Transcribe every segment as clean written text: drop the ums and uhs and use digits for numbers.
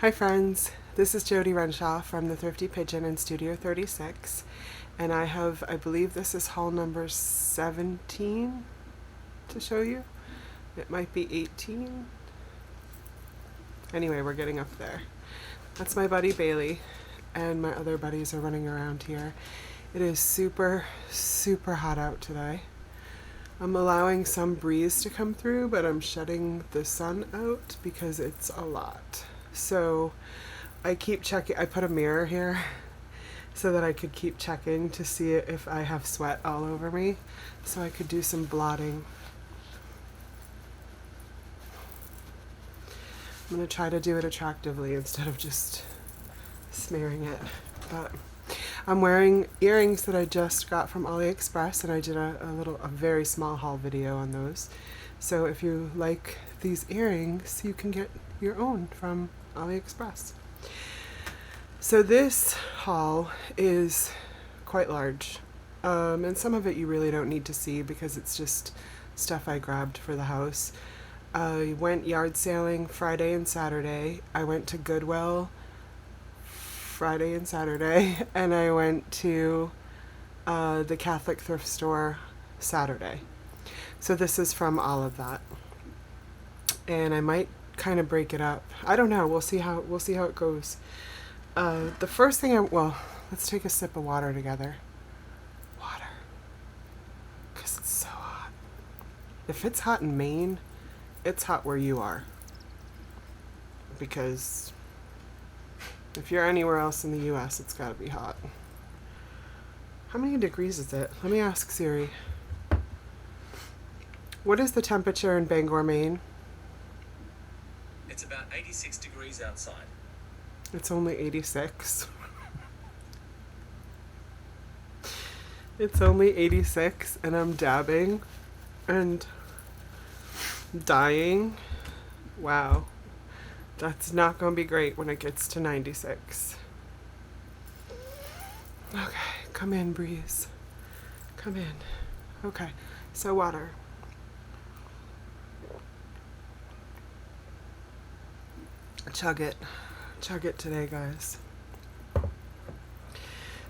Hi friends, this is Jody Renshaw from the Thrifty Pigeon in Studio 36, and I believe this is haul number 17 to show you. It might be 18. Anyway, we're getting up there. That's my buddy Bailey, and my other buddies are running around here. It is super, super hot out today. I'm allowing some breeze to come through, but I'm shutting the sun out because it's a lot. So I keep checking. I put a mirror here so that I could keep checking to see if I have sweat all over me, so I could do some blotting. I'm going to try to do it attractively instead of just smearing it. But I'm wearing earrings that I just got from AliExpress, and I did a very small haul video on those. So if you like these earrings, you can get your own from AliExpress. So this haul is quite large, and some of it you really don't need to see because it's just stuff I grabbed for the house. I went yard sailing Friday and Saturday. I went to Goodwill Friday and Saturday, and I went to the Catholic thrift store Saturday. So this is from all of that, and I might kind of break it up. I don't know. We'll see how it goes. The first thing let's take a sip of water together. Water, because it's so hot. If it's hot in Maine, it's hot where you are. Because if you're anywhere else in the U.S., it's got to be hot. How many degrees is it? Let me ask Siri. What is the temperature in Bangor, Maine? It's about 86 degrees outside. It's only 86. It's only 86, and I'm dabbing and dying. Wow. That's not going to be great when it gets to 96. Okay, come in, breeze. Come in. Okay, so water. Chug it today, guys.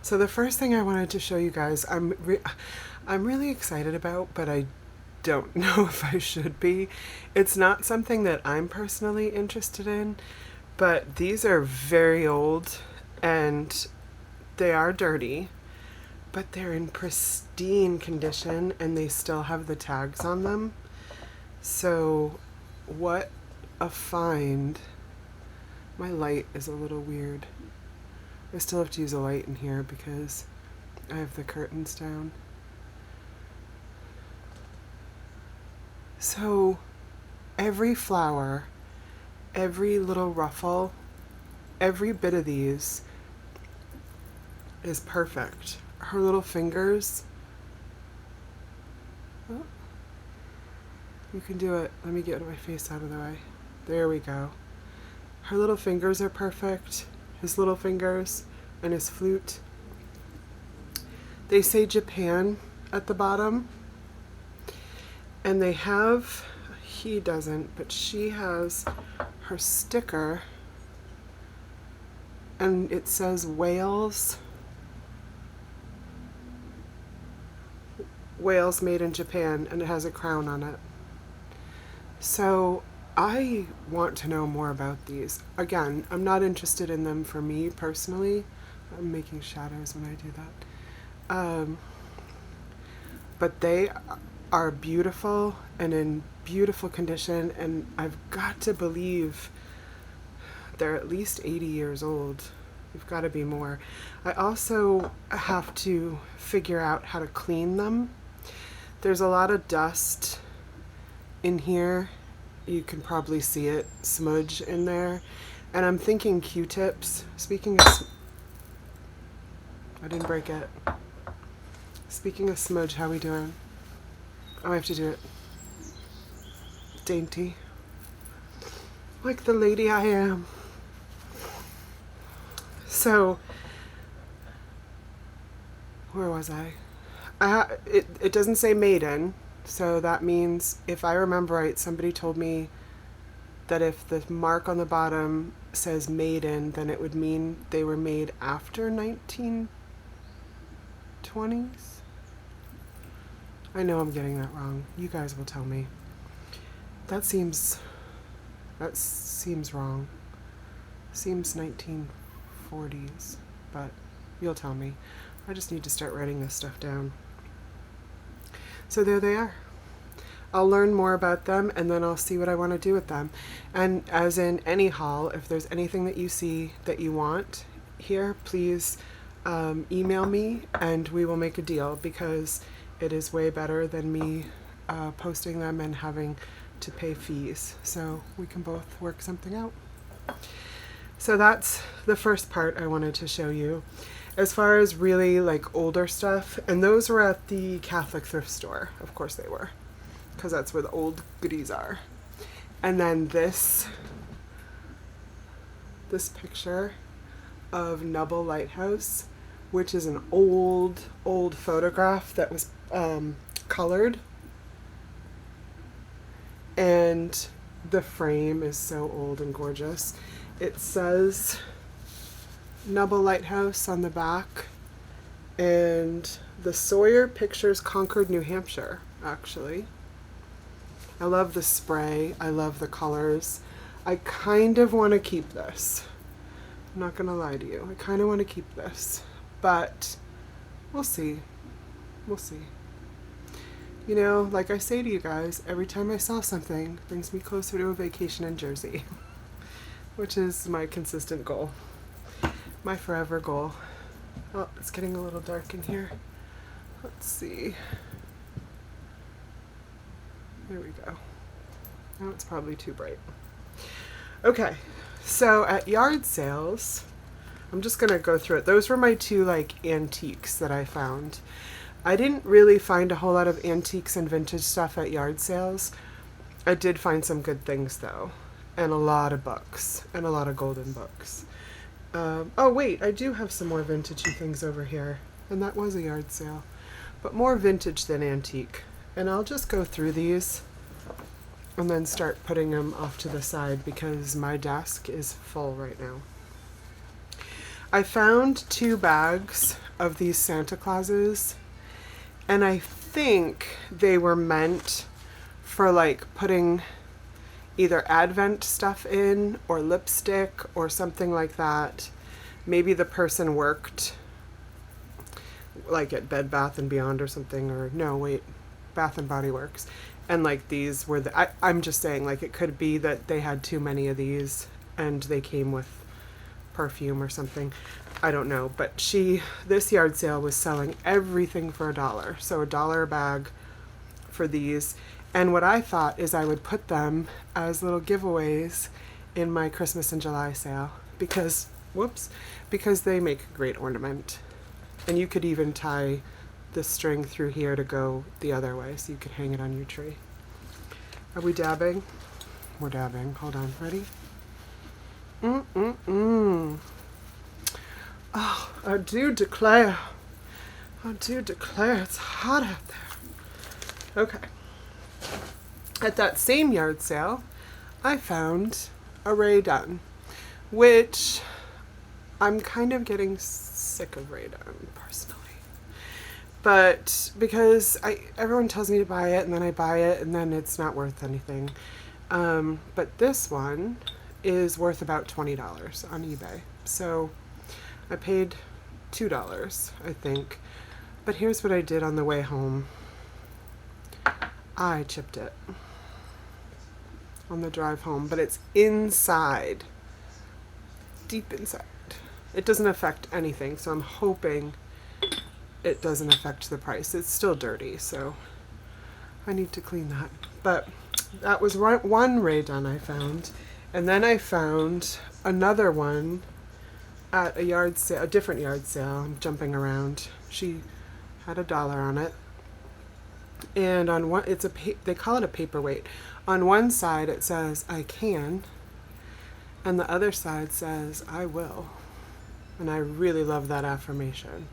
So the first thing I wanted to show you guys, I'm really excited about, but I don't know if I should be. It's not something that I'm personally interested in, but these are very old and they are dirty, but they're in pristine condition and they still have the tags on them. So what a find. My light is a little weird. I still have to use a light in here because I have the curtains down. So every flower, every little ruffle, every bit of these is perfect. Her little fingers. Oh, you can do it. Let me get my face out of the way. There we go. Her little fingers are perfect. His little fingers and his flute. They say Japan at the bottom. And they have, he doesn't, but she has her sticker. And it says Wales. Wales made in Japan, and it has a crown on it. So I want to know more about these. Again, I'm not interested in them for me personally. I'm making shadows when I do that. But they are beautiful and in beautiful condition, and I've got to believe they're at least 80 years old. They've got to be more. I also have to figure out how to clean them. There's a lot of dust in here. You can probably see it smudge in there. And I'm thinking Q-tips. Speaking of... I didn't break it. Speaking of smudge, how we doing? Oh, I have to do it dainty. Like the lady I am. So, where was I? It doesn't say made in. So that means, if I remember right, somebody told me that if the mark on the bottom says made in, then it would mean they were made after 1920s. I know I'm getting that wrong. You guys will tell me. That seems wrong. Seems 1940s, but you'll tell me. I just need to start writing this stuff down. So there they are. I'll learn more about them and then I'll see what I want to do with them. And as in any haul, if there's anything that you see that you want here, please email me and we will make a deal, because it is way better than me posting them and having to pay fees. So we can both work something out. So that's the first part I wanted to show you. As far as really like older stuff, and those were at the Catholic thrift store. Of course they were, because that's where the old goodies are. And then this picture of Nubble Lighthouse, which is an old photograph that was colored. And the frame is so old and gorgeous. It says Nubble Lighthouse on the back, and the Sawyer Pictures Concord, New Hampshire, actually. I love the spray. I love the colors. I kind of want to keep this. I'm not going to lie to you. I kind of want to keep this, but we'll see. We'll see. You know, like I say to you guys, every time I sell something, it brings me closer to a vacation in Jersey, which is my consistent goal. My forever goal. Oh, it's getting a little dark in here. Let's see. There we go. Now it's probably too bright. Okay, so at yard sales, I'm just gonna go through it. Those were my two like antiques that I found. I didn't really find a whole lot of antiques and vintage stuff at yard sales. I did find some good things though, and a lot of books, and a lot of golden books. Oh wait, I do have some more vintagey things over here, and that was a yard sale, but more vintage than antique. And I'll just go through these and then start putting them off to the side because my desk is full right now. I found 2 bags of these Santa Clauses, and I think they were meant for like putting either Advent stuff in or lipstick or something like that. Maybe the person worked like at Bed Bath and Beyond or something, or no, wait, Bath and Body Works. And like these were I'm just saying, like it could be that they had too many of these and they came with perfume or something. I don't know, but this yard sale was selling everything for $1. So $1 a bag for these. And what I thought is I would put them as little giveaways in my Christmas and July sale because they make a great ornament. And you could even tie the string through here to go the other way so you could hang it on your tree. Are we dabbing? We're dabbing. Hold on. Ready? Oh, I do declare it's hot out there. Okay. At that same yard sale, I found a Rae Dunn, which I'm kind of getting sick of Rae Dunn personally. But because everyone tells me to buy it and then I buy it and then it's not worth anything. But this one is worth about $20 on eBay. So I paid $2, I think. But here's what I did on the way home. I chipped it on the drive home, but it's inside, deep inside. It doesn't affect anything, so I'm hoping it doesn't affect the price. It's still dirty, so I need to clean that. But that was one Rae Dunn I found, and then I found another one at a yard sale, a different yard sale. I'm jumping around. She had $1 on it. And on one, they call it a paperweight. On one side it says, I can, and the other side says, I will. And I really love that affirmation.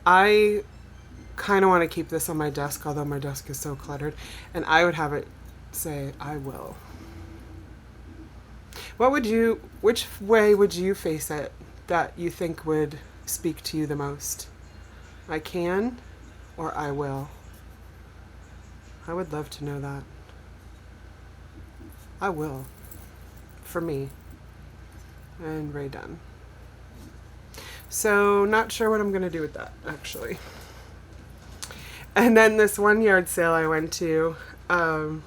I kind of want to keep this on my desk, although my desk is so cluttered, and I would have it say, I will. which way would you face it that you think would speak to you the most? I can or I will? I would love to know that. I will. For me. And Ray done. So not sure what I'm going to do with that, actually. And then this one yard sale I went to, oh,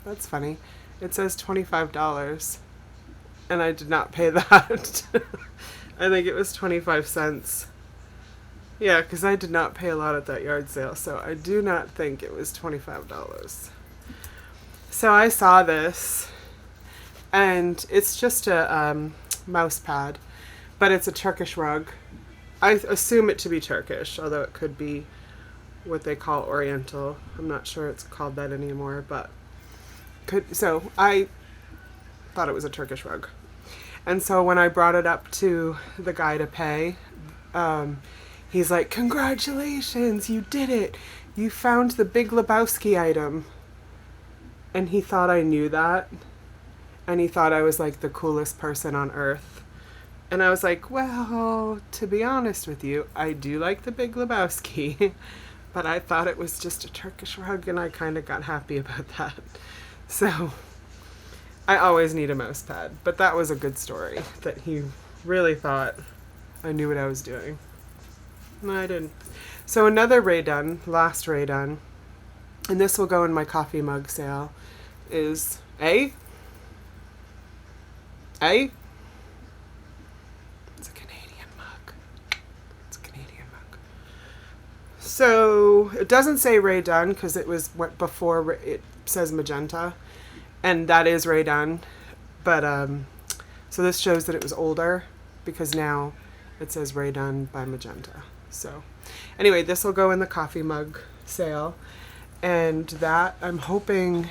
that's funny. It says $25, and I did not pay that. I think it was 25 cents. Yeah, because I did not pay a lot at that yard sale, so I do not think it was $25. So I saw this, and it's just a mouse pad, but it's a Turkish rug. I assume it to be Turkish, although it could be what they call Oriental. I'm not sure it's called that anymore, but so I thought it was a Turkish rug. And so when I brought it up to the guy to pay, he's like, "Congratulations, you did it. You found the Big Lebowski item." And he thought I knew that. And he thought I was like the coolest person on earth. And I was like, well, to be honest with you, I do like the Big Lebowski. But I thought it was just a Turkish rug, and I kind of got happy about that. So I always need a mouse pad. But that was a good story, that he really thought I knew what I was doing. No, I didn't. So another Ray Dunn, last Ray Dunn, and this will go in my coffee mug sale, is it's a Canadian mug. It's a Canadian mug. So it doesn't say Ray Dunn because it was before it says magenta, and that is Ray Dunn. But so this shows that it was older because now it says Ray Dunn by magenta. So anyway, this will go in the coffee mug sale, and that I'm hoping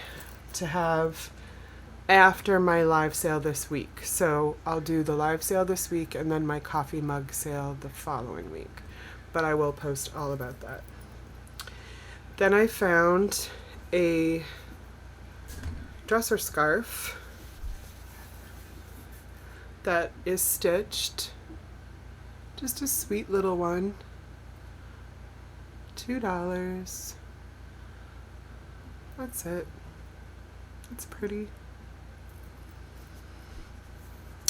to have after my live sale this week. So I'll do the live sale this week and then my coffee mug sale the following week. But I will post all about that. Then I found a dresser scarf that is stitched. Just a sweet little one. $2. That's it. It's pretty.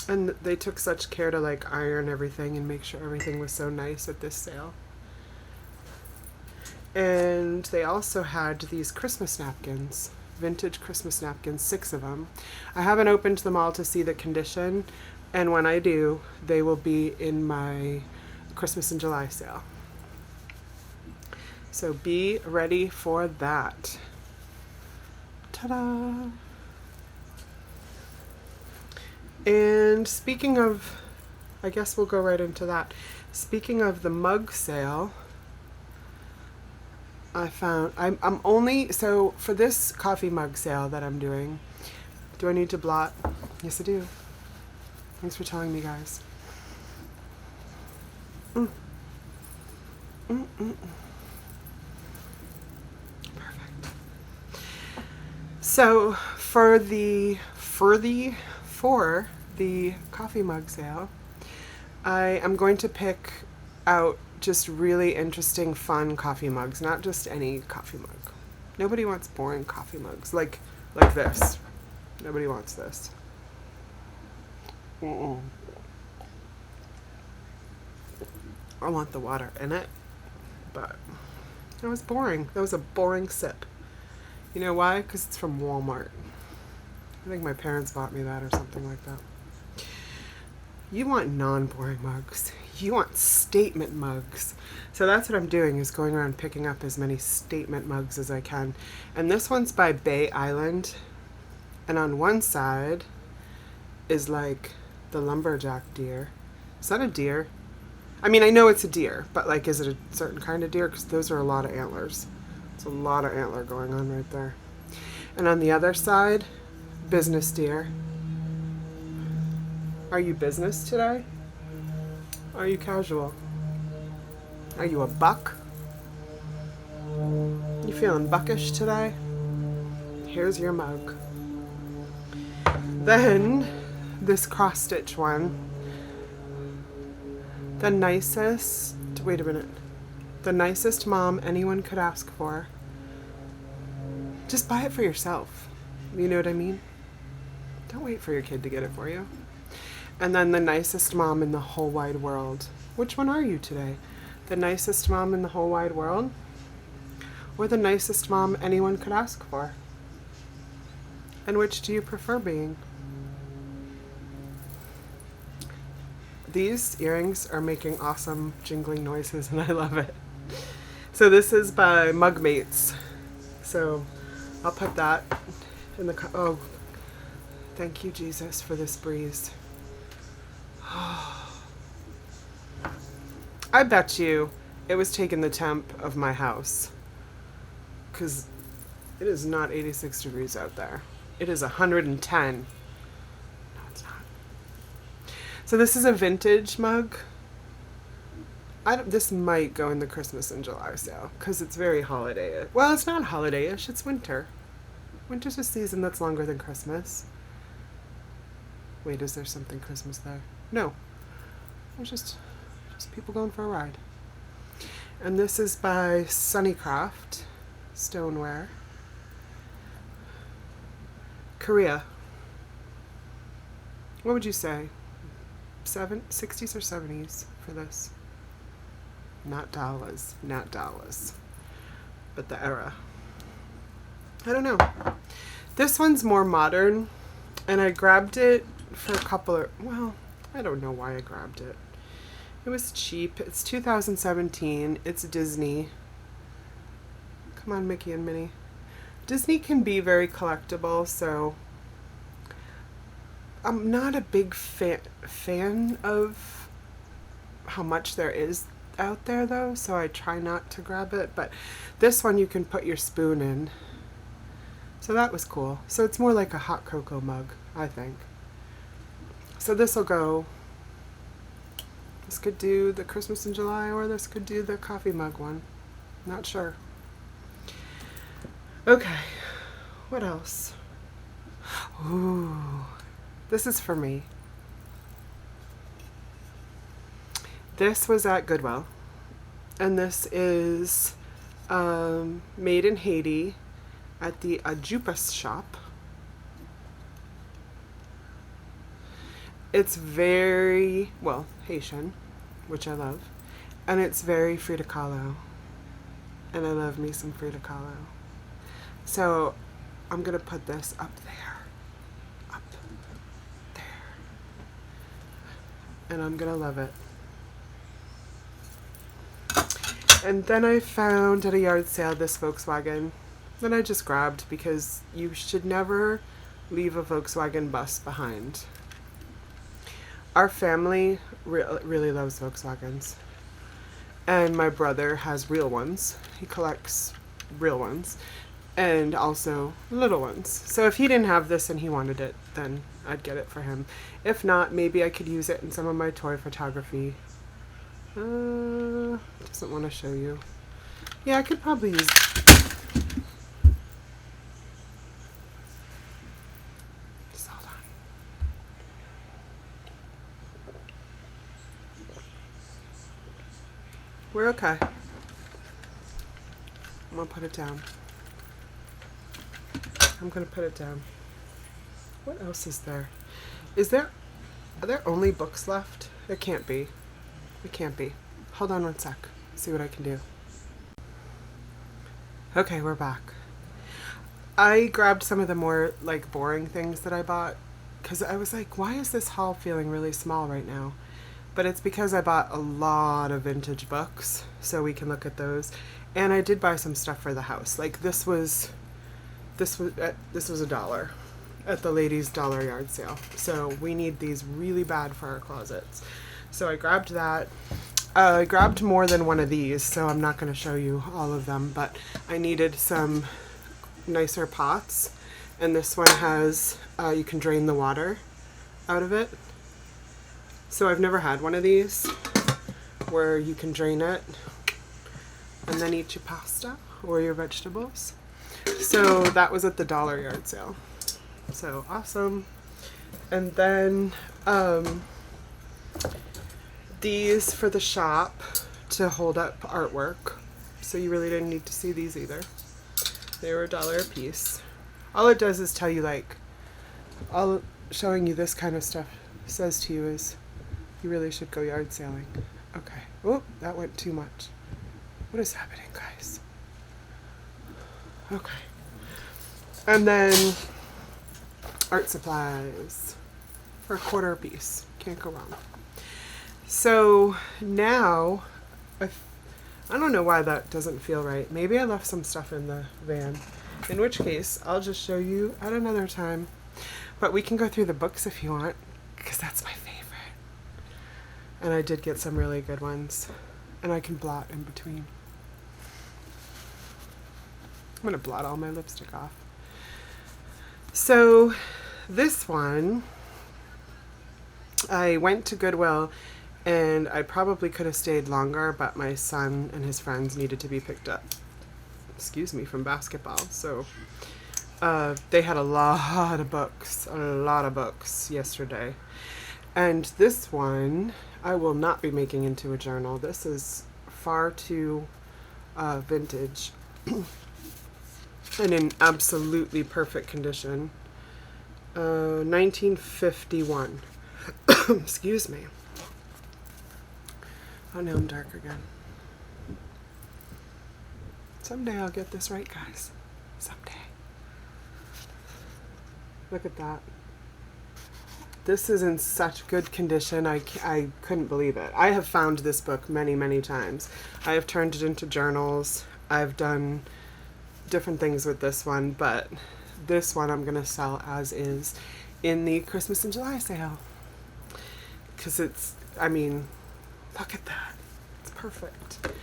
And they took such care to like iron everything and make sure everything was so nice at this sale. And they also had these Christmas napkins, vintage Christmas napkins, 6 of them. I haven't opened them all to see the condition, and when I do, they will be in my Christmas in July sale. So be ready for that. Ta-da! And speaking of, I guess we'll go right into that. Speaking of the mug sale, I found, I'm only, so for this coffee mug sale that I'm doing, do I need to blot? Yes, I do. Thanks for telling me, guys. Perfect. So for the coffee mug sale, I am going to pick out just really interesting, fun coffee mugs, not just any coffee mug. Nobody wants boring coffee mugs like this. Nobody wants this. I want the water in it, but that was boring. That was a boring sip. You know why? Because it's from Walmart. I think my parents bought me that or something like that. You want non-boring mugs. You want statement mugs. So that's what I'm doing, is going around picking up as many statement mugs as I can. And this one's by Bay Island. And on one side is like the lumberjack deer. Is that a deer? I mean, I know it's a deer, but like, is it a certain kind of deer? Because those are a lot of antlers. There's a lot of antler going on right there. And on the other side, business deer. Are you business today? Are you casual? Are you a buck? You feeling buckish today? Here's your mug. Then this cross stitch one. The nicest, wait a minute. The nicest mom anyone could ask for. Just buy it for yourself. You know what I mean? Don't wait for your kid to get it for you. And then the nicest mom in the whole wide world. Which one are you today? The nicest mom in the whole wide world? Or the nicest mom anyone could ask for? And which do you prefer being? These earrings are making awesome jingling noises and I love it. So this is by Mugmates. So I'll put that in the, oh, thank you Jesus for this breeze. I bet you it was taking the temp of my house, because it is not 86 degrees out there. It is 110. No, it's not. So this is a vintage mug. This might go in the Christmas in July sale because it's very holiday. Well, it's not holiday-ish, it's winter. Winter's a season that's longer than Christmas. Wait, is there something Christmas there? No. It's just people going for a ride. And this is by Sunnycraft Stoneware. Korea. What would you say? 60s or 70s for this? Not dollars, but the era. I don't know. This one's more modern, and I grabbed it for a couple of, well, I don't know why I grabbed it. It was cheap. It's 2017. It's Disney. Come on, Mickey and Minnie. Disney can be very collectible, so I'm not a big fan of how much there is out there, though, so I try not to grab it. But this one you can put your spoon in. So that was cool. So it's more like a hot cocoa mug, I think. So this will go. This could do the Christmas in July, or this could do the coffee mug one. Not sure. Okay, what else? Ooh, this is for me. This was at Goodwill, and this is made in Haiti at the Ajupas shop. It's very, well, Haitian, which I love, and it's very Frida Kahlo, and I love me some Frida Kahlo. So I'm gonna put this up there, and I'm gonna love it. And then I found at a yard sale this Volkswagen that I just grabbed because you should never leave a Volkswagen bus behind. Our family really loves Volkswagens, and my brother has real ones. He collects real ones and also little ones. So if he didn't have this and he wanted it, then I'd get it for him. If not, maybe I could use it in some of my toy photography. Doesn't want to show you. Yeah, I could probably use. Just hold on. We're okay. I'm gonna put it down. I'm gonna put it down. What else is there? Are there only books left? It can't be. It can't be. Hold on one sec. See what I can do. Okay, we're back. I grabbed some of the more like boring things that I bought because I was like, why is this haul feeling really small right now? But it's because I bought a lot of vintage books, so we can look at those. And I did buy some stuff for the house. Like this was $1 at the ladies' dollar yard sale. So we need these really bad for our closets. So I grabbed that. I grabbed more than one of these, so I'm not going to show you all of them, but I needed some nicer pots. And this one has, you can drain the water out of it. So I've never had one of these where you can drain it and then eat your pasta or your vegetables. So that was at the dollar yard sale. So awesome. And then these for the shop to hold up artwork. So you really didn't need to see these either. They were $1 a piece. All it does is tell you, like, all showing you this kind of stuff says to you is you really should go yard sailing. Okay. Oh, that went too much. What is happening, guys? Okay. And then art supplies for $1 a piece. Can't go wrong. So now, I don't know why that doesn't feel right. Maybe I left some stuff in the van. In which case, I'll just show you at another time. But we can go through the books if you want, because that's my favorite. And I did get some really good ones. And I can blot in between. I'm going to blot all my lipstick off. So this one, I went to Goodwill and I probably could have stayed longer, but my son and his friends needed to be picked up, from basketball. So they had a lot of books yesterday. And this one, I will not be making into a journal. This is far too vintage and in absolutely perfect condition. 1951. Excuse me. Oh, now I'm dark again. Someday I'll get this right, guys. Someday. Look at that. This is in such good condition. I couldn't believe it. I have found this book many, many times. I have turned it into journals. I've done different things with this one, but this one I'm going to sell as is in the Christmas and July sale. Because it's, I mean, look at that. It's perfect.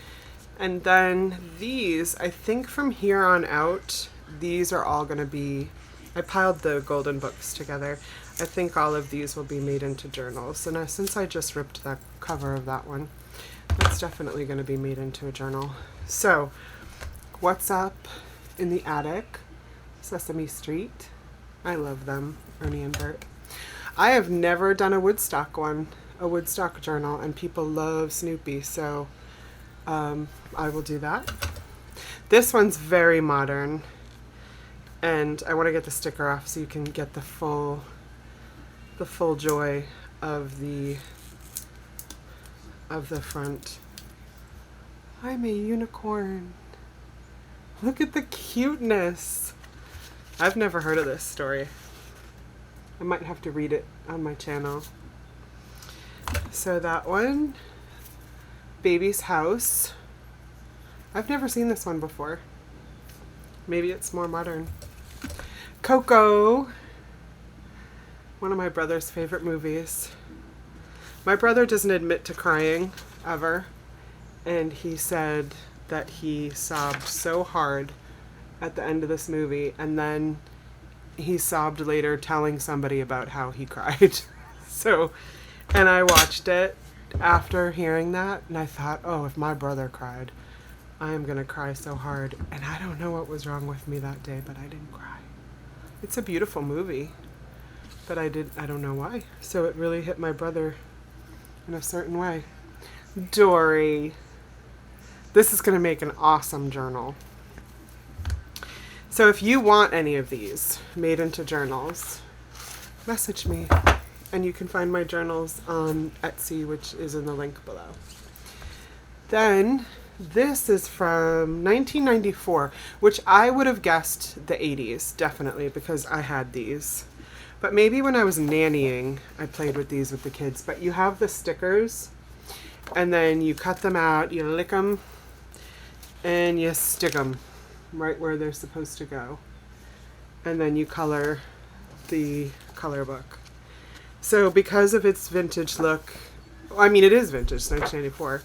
And then these, I think from here on out, these are all going to be, I piled the golden books together. I think all of these will be made into journals. So now, since I just ripped the cover of that one, that's definitely going to be made into a journal. So, what's up in the attic? Sesame Street. I love them, Ernie and Bert. I have never done a Woodstock journal, and people love Snoopy, so I will do that. This one's very modern, and I want to get the sticker off so you can get the full joy of the front. I'm a unicorn. Look at the cuteness. I've never heard of this story. I might have to read it on my channel. So that one, Baby's House. I've never seen this one before. Maybe it's more modern. Coco. One of my brother's favorite movies. My brother doesn't admit to crying ever, and he said that he sobbed so hard at the end of this movie, and then he sobbed later telling somebody about how he cried. So, and I watched it after hearing that, and I thought, oh, if my brother cried, I am gonna cry so hard. And I don't know what was wrong with me that day, but I didn't cry. It's a beautiful movie, but I don't know why. So it really hit my brother in a certain way. Dory. This is gonna make an awesome journal. So if you want any of these made into journals, message me. And you can find my journals on Etsy, which is in the link below. Then this is from 1994, which I would have guessed the 80s, definitely, because I had these. But maybe when I was nannying, I played with these with the kids. But you have the stickers, and then you cut them out, you lick them, and you stick them right where they're supposed to go. And then you color the color book. So because of its vintage look, I mean it is vintage, 1994,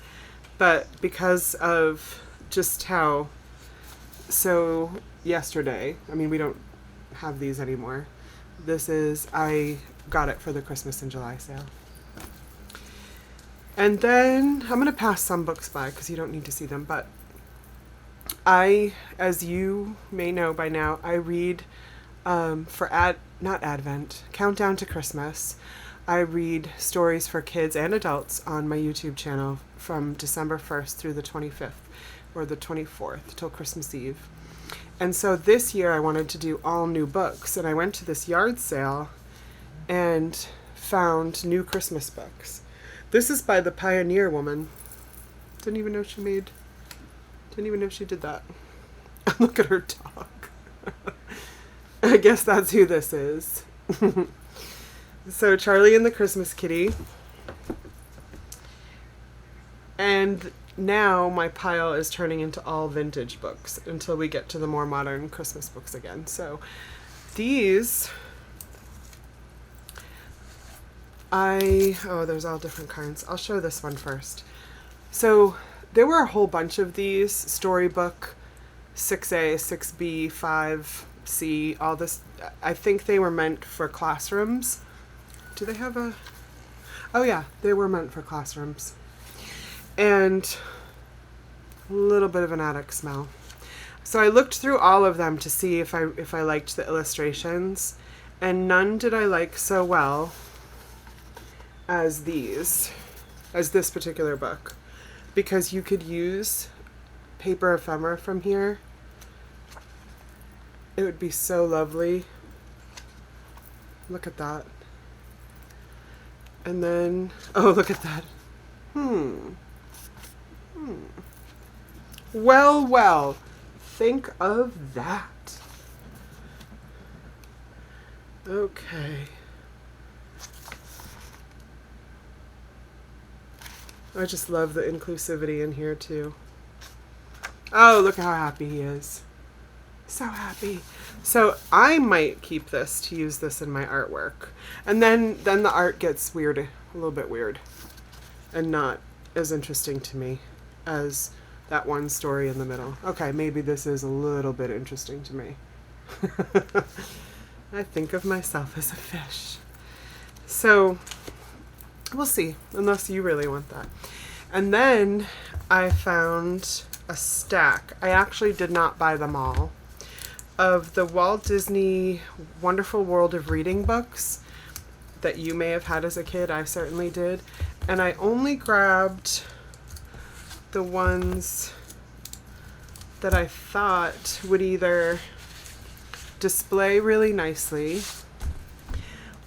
but because of just how, so yesterday, I mean we don't have these anymore. This is, I got it for the Christmas and July sale. And then I'm going to pass some books by because you don't need to see them, but as you may know by now, I read not Advent, Countdown to Christmas. I read stories for kids and adults on my YouTube channel from December 1st through the 25th or the 24th till Christmas Eve. And so this year I wanted to do all new books, and I went to this yard sale and found new Christmas books. This is by the Pioneer woman. Didn't even know she did that. Look at her dog. I guess that's who this is. So Charlie and the Christmas Kitty. And now my pile is turning into all vintage books until we get to the more modern Christmas books again. So these, there's all different kinds. I'll show this one first. So there were a whole bunch of these, storybook, 6A, 6B, 5C, all this. I think they were meant for classrooms. Do they have a... Oh yeah, they were meant for classrooms. And a little bit of an attic smell. So I looked through all of them to see if I liked the illustrations, and none did I like so well as this particular book, because you could use paper ephemera from here. It would be so lovely. Look at that. And then, oh, look at that. Well, think of that. Okay. I just love the inclusivity in here too. Oh, look how happy he is. So happy. So I might keep this to use this in my artwork. And then the art gets weird, a little bit weird, and not as interesting to me as that one story in the middle. Okay, maybe this is a little bit interesting to me. I think of myself as a fish. So we'll see, unless you really want that. And then I found a stack. I actually did not buy them all, of the Walt Disney Wonderful World of Reading books that you may have had as a kid. I certainly did. And I only grabbed the ones that I thought would either display really nicely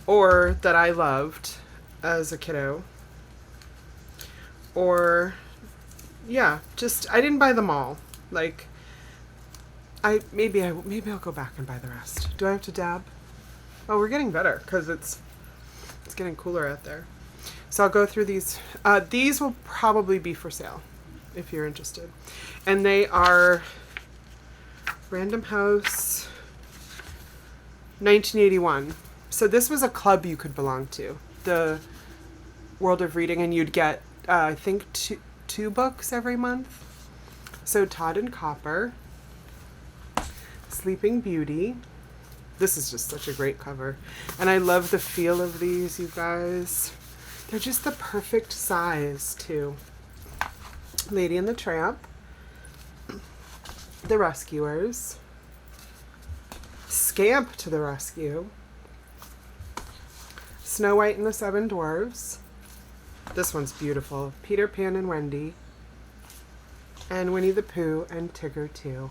or that I loved as a kiddo. Or, yeah, just, I didn't buy them all. Like, maybe I'll go back and buy the rest. Do I have to dab? Oh, we're getting better because it's getting cooler out there. So I'll go through these. These will probably be for sale if you're interested. And they are Random House 1981. So this was a club you could belong to, the World of Reading, and you'd get, I think, two books every month. So Todd and Copper, Sleeping Beauty. This is just such a great cover. And I love the feel of these, you guys. They're just the perfect size, too. Lady and the Tramp. The Rescuers. Scamp to the Rescue. Snow White and the Seven Dwarfs. This one's beautiful. Peter Pan and Wendy. And Winnie the Pooh and Tigger too.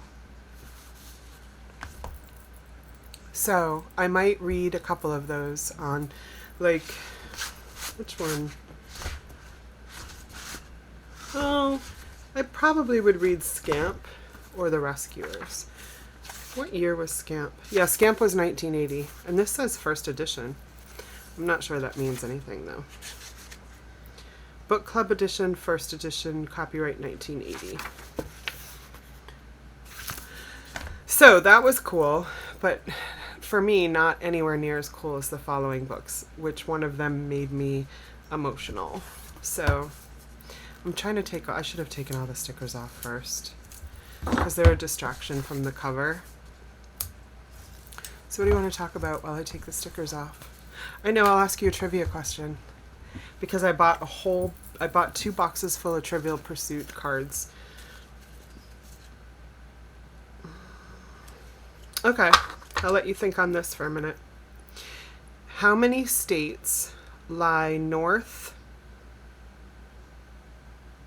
So I might read a couple of those on, like, which one? Oh, I probably would read Scamp or The Rescuers. What year was Scamp? Yeah, Scamp was 1980, and this says first edition. I'm not sure that means anything though. Book Club edition, first edition, copyright 1980. So that was cool, but for me, not anywhere near as cool as the following books, which one of them made me emotional. So I'm trying to I should have taken all the stickers off first, because they're a distraction from the cover. So what do you want to talk about while I take the stickers off? I know, I'll ask you a trivia question, because I bought 2 boxes full of Trivial Pursuit cards. Okay, I'll let you think on this for a minute. How many states lie north?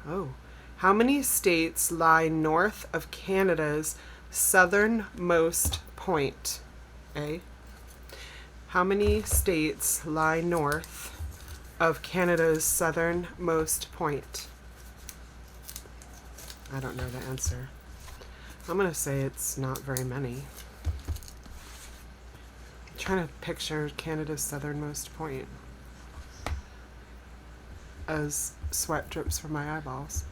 Oh. How many states lie north of Canada's southernmost point? A. How many states lie north of Canada's southernmost point? I don't know the answer. I'm going to say it's not very many. I'm trying to picture Canada's southernmost point as sweat drips from my eyeballs.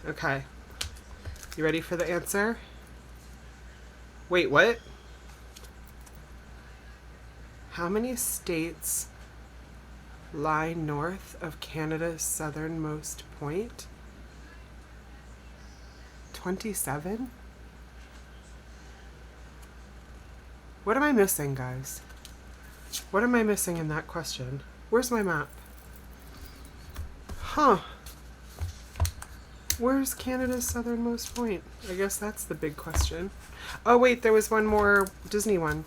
Okay. You ready for the answer? Wait, what? How many states lie north of Canada's southernmost point? 27? What am I missing, guys? What am I missing in that question? Where's my map? Huh. Where's Canada's southernmost point? I guess that's the big question. Oh wait, there was one more Disney one.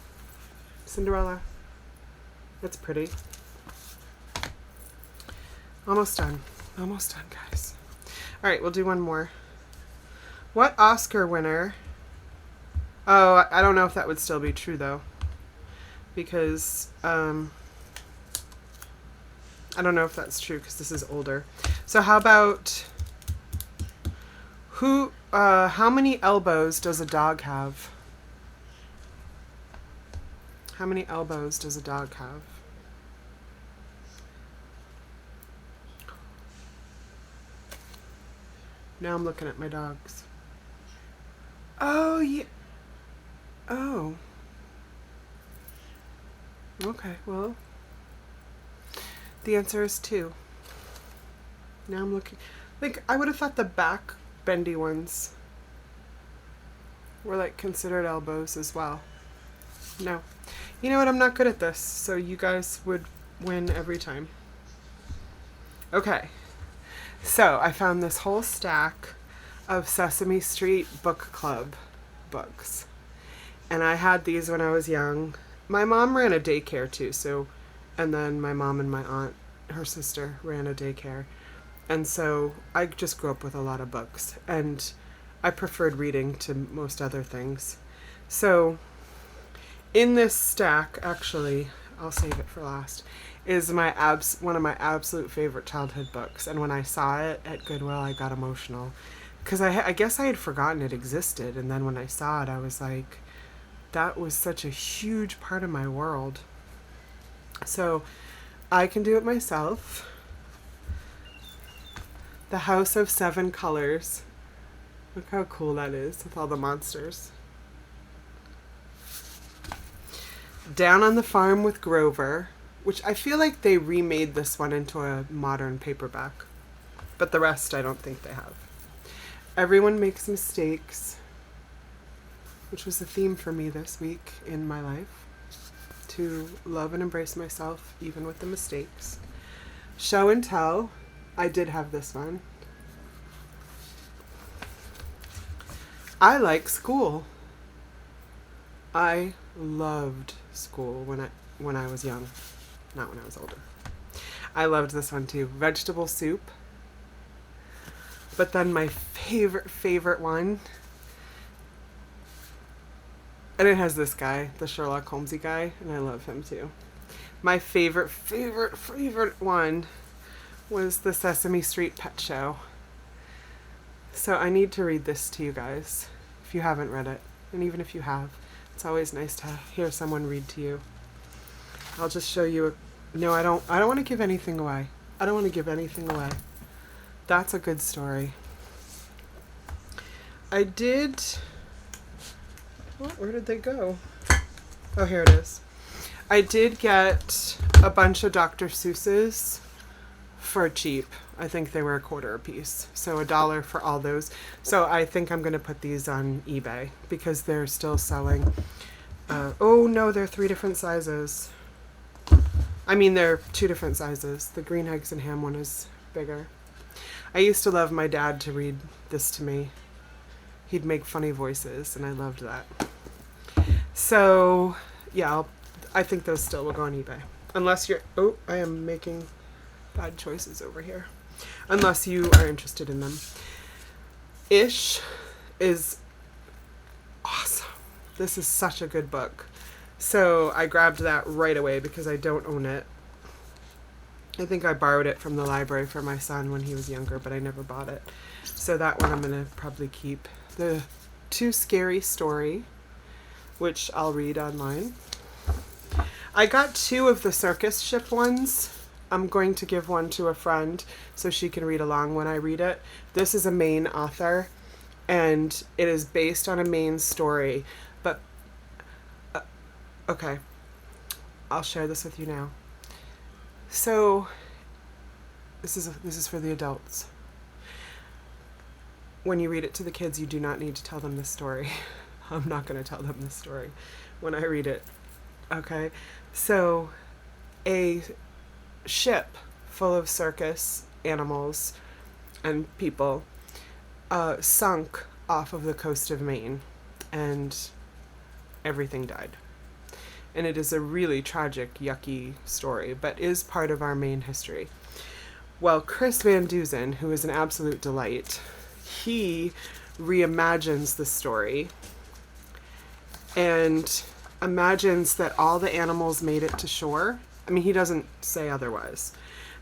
Cinderella. That's pretty. Almost done. Almost done, guys. All right, we'll do one more. What Oscar winner? Oh, I don't know if that would still be true though, because I don't know if that's true because this is older. So how about who? How many elbows does a dog have? How many elbows does a dog have? Now I'm looking at my dogs. Oh, yeah. Oh. Okay, well, the answer is 2. Now I'm looking. Like, I would have thought the back bendy ones were, like, considered elbows as well. No. You know what? I'm not good at this, so you guys would win every time. Okay. So, I found this whole stack of Sesame Street Book Club books. And I had these when I was young. My mom ran a daycare too, so, and then my mom and my aunt, her sister, ran a daycare. And so I just grew up with a lot of books, and I preferred reading to most other things. So in this stack, actually, I'll save it for last, is one of my absolute favorite childhood books. And when I saw it at Goodwill, I got emotional. Because I guess I had forgotten it existed, and then when I saw it, I was like, that was such a huge part of my world. So I can do it myself. The House of 7 Colors. Look how cool that is with all the monsters. Down on the Farm with Grover, which I feel like they remade this one into a modern paperback, but the rest I don't think they have. Everyone Makes Mistakes, which was the theme for me this week in my life, to love and embrace myself even with the mistakes. Show and Tell, I did have this one. I Like School. I loved school when I was young, not when I was older. I loved this one too. Vegetable Soup. But then my favorite one, and it has this guy, the Sherlock Holmesy guy, and I love him too. My favorite one was the Sesame Street Pet Show. So I need to read this to you guys if you haven't read it, and even if you have, it's always nice to hear someone read to you. I'll just show you. No, I don't want to give anything away. I don't want to give anything away. That's a good story. I did. Where did they go? Oh, here it is. I did get a bunch of Dr. Seuss's for cheap. I think they were $1 a piece. So $1 for all those. So I think I'm going to put these on eBay because they're still selling. Oh no, they're 3 different sizes. I mean, they're 2 different sizes. The green eggs and ham one is bigger. I used to love my dad to read this to me. He'd make funny voices, and I loved that. So, yeah, I think those still will go on eBay. Unless you're... Oh, I am making bad choices over here. Unless you are interested in them. Ish is awesome. This is such a good book. So I grabbed that right away because I don't own it. I think I borrowed it from the library for my son when he was younger, but I never bought it. So that one I'm going to probably keep. The Too Scary Story, which I'll read online. I got 2 of the circus ship ones. I'm going to give one to a friend so she can read along when I read it. This is a Maine author, and it is based on a Maine story. But, okay, I'll share this with you now. So, this is for the adults. When you read it to the kids, you do not need to tell them this story. I'm not going to tell them this story when I read it. Okay? So, a ship full of circus animals and people sunk off of the coast of Maine, and everything died. And it is a really tragic, yucky story, but is part of our Maine history. Well, Chris Van Dusen, who is an absolute delight, he reimagines the story and imagines that all the animals made it to shore. I mean, he doesn't say otherwise,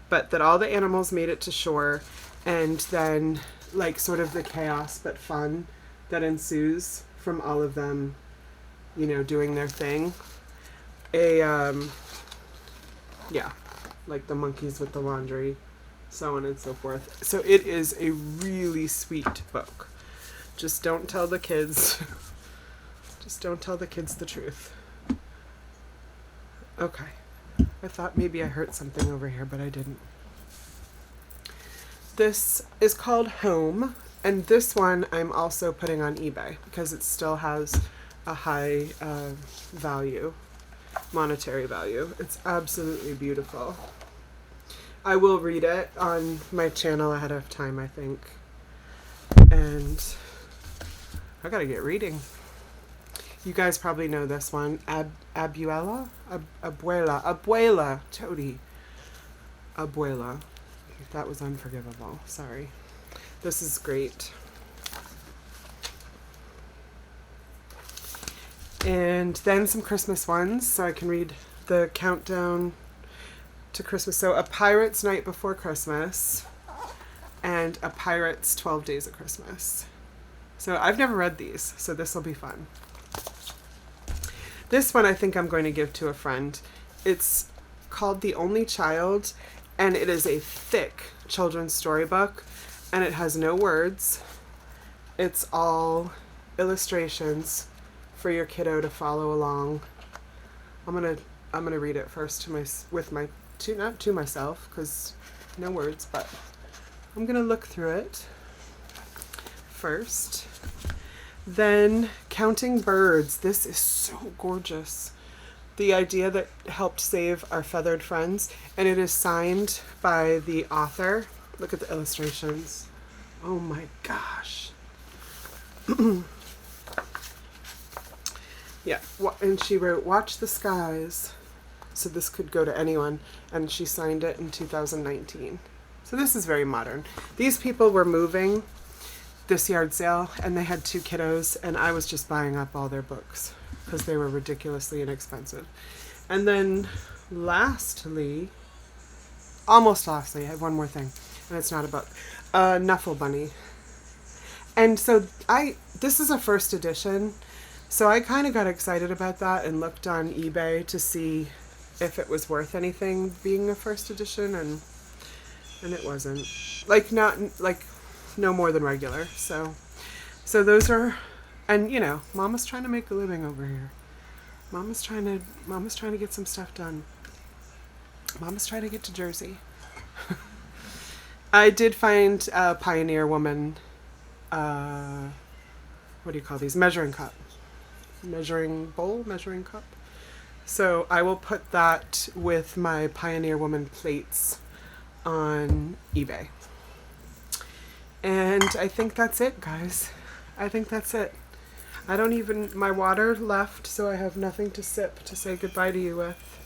but that all the animals made it to shore, and then, like, sort of the chaos but fun that ensues from all of them, you know, doing their thing. Yeah, like the monkeys with the laundry, so on and so forth. So it is a really sweet book. Just don't tell the kids. Just don't tell the kids the truth. Okay. I thought maybe I hurt something over here, but I didn't. This is called Home, and this one I'm also putting on eBay because it still has a high value. Monetary value. It's absolutely beautiful. I will read it on my channel ahead of time, I think. And I gotta get reading. You guys probably know this one. Abuela? Abuela. Toady. Abuela. That was unforgivable. Sorry. This is great. And then some Christmas ones, so I can read the countdown to Christmas. So A Pirate's Night Before Christmas and A Pirate's 12 Days of Christmas. So I've never read these, so this will be fun. This one I think I'm going to give to a friend. It's called The Only Child, and it is a thick children's storybook, and it has no words. It's all illustrations for your kiddo to follow along. I'm gonna read it first not to myself, because no words, but I'm gonna look through it first. Then Counting Birds. This is so gorgeous. The idea that helped save our feathered friends, and it is signed by the author. Look at the illustrations. Oh my gosh. Yeah, and she wrote, "Watch the skies." So this could go to anyone, and she signed it in 2019. So this is very modern. These people were moving this yard sale, and they had 2 kiddos, and I was just buying up all their books because they were ridiculously inexpensive. And then almost lastly, I have one more thing, and it's not about Knuffle Bunny. And so this is a first edition. So I kind of got excited about that and looked on eBay to see if it was worth anything being a first edition, and it wasn't. No more than regular. So those are, and you know, Mama's trying to make a living over here. Mama's trying to get some stuff done. Mama's trying to get to Jersey. I did find a Pioneer Woman, what do you call these? Measuring cup. Measuring cup. So I will put that with my Pioneer Woman plates on eBay. And I think that's it, guys. I think that's it. I don't even, my water left, so I have nothing to sip to say goodbye to you with.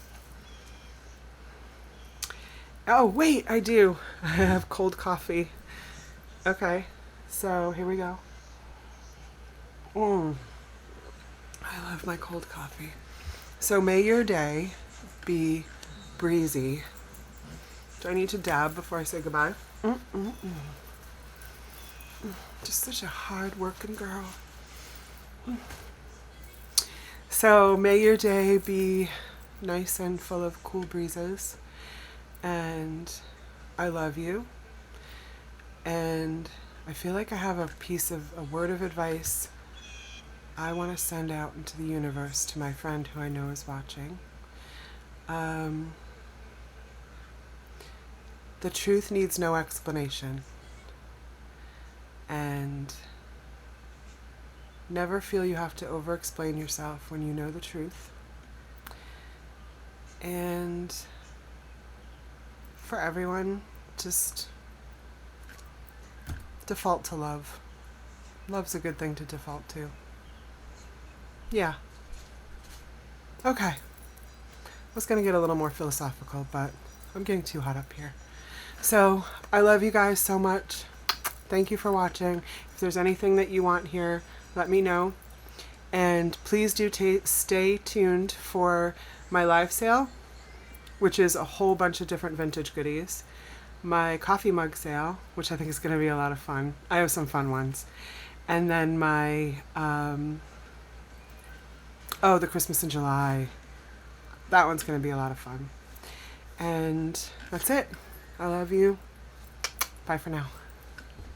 Oh, wait, I do. I have cold coffee. Okay, so here we go. I love my cold coffee. So may your day be breezy. Do I need to dab before I say goodbye? Just such a hard working girl. So may your day be nice and full of cool breezes. And I love you. And I feel like I have a word of advice I want to send out into the universe to my friend who I know is watching. The truth needs no explanation. And never feel you have to over-explain yourself when you know the truth. And for everyone, just default to love. Love's a good thing to default to. Yeah. Okay. I was going to get a little more philosophical, but I'm getting too hot up here. So, I love you guys so much. Thank you for watching. If there's anything that you want here, let me know. And please do stay tuned for my live sale, which is a whole bunch of different vintage goodies. My coffee mug sale, which I think is going to be a lot of fun. I have some fun ones. And then my, the Christmas in July. That one's going to be a lot of fun. And that's it. I love you. Bye for now.